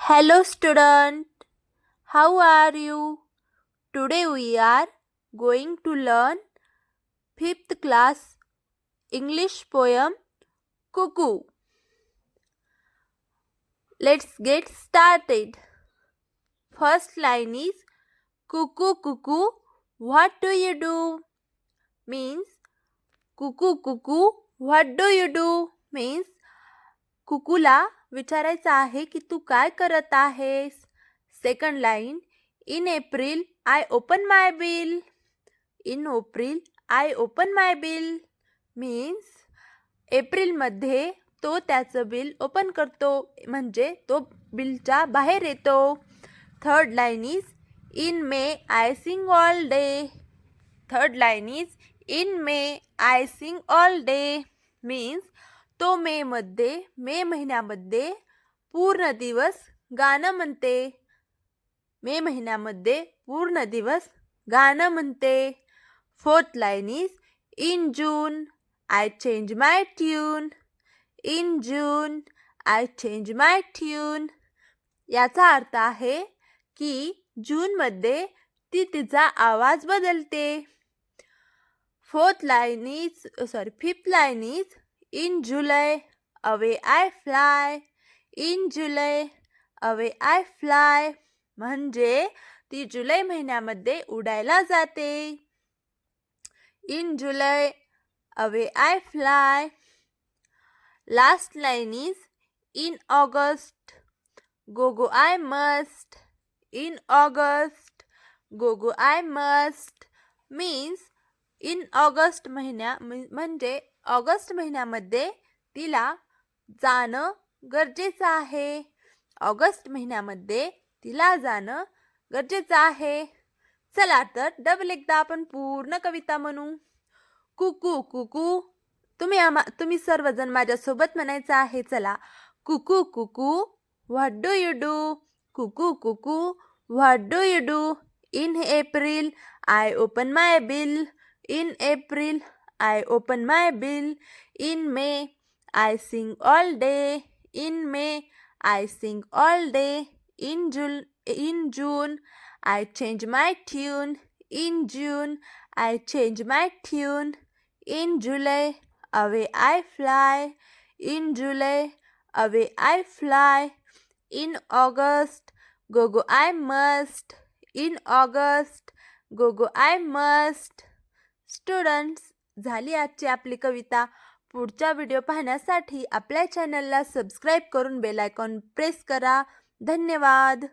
Hello student, how are you? Today we are going to learn 5th class English poem Cuckoo. Let's get started. First line is Cuckoo cuckoo, what do you do? Means cuckoo cuckoo, what do you do? Means कुकूला विचारायचं आहे की तू काय करत आहेस. Second line in April I open my bill. In April I open my bill means एप्रिलमध्ये तो त्याचं bill open करतो, म्हणजे तो बिलच्या बाहेर येतो. Third line is in May I sing all day. Third line is in May I sing all day means तो मे महिन्यामध्ये पूर्ण दिवस गाणं म्हणते. मे महिन्यामध्ये पूर्ण दिवस गाणं म्हणते. Fourth line is in June I change my tune. In June I change my tune याचा अर्थ आहे की जूनमध्ये ती तिचा आवाज बदलते. Fifth line is in July away I fly. In July away I fly म्हणजे ती जुलै महिन्यामध्ये उडायला जाते. In July away I fly. Last line is in August go go I must. In August go go I must means in August म्हणजे August महिन्यामध्ये तिला जाणं गरजेचं आहे. ऑगस्ट महिन्यामध्ये तिला जाणं गरजेचं आहे. चला तर डबल एकदा आपण पूर्ण कविता म्हणू. कुकू कुकू, तुम्ही सर्वजण माझ्यासोबत म्हणायचं आहे. चला. कुकू कुकू व्हॉट डू यू डू. कुकू कुकू what do you do. In April I open my bill. In April I open my bill. In May I sing all day. In May I sing all day. In June I change my tune. In June I change my tune. In July away I fly. In July away I fly. In August go go I must. In August go go I must. Students, झाली आजची आपली कविता. पुढचा video पाहण्यासाठी आपल्या चॅनलला subscribe करून bell icon press करा. धन्यवाद.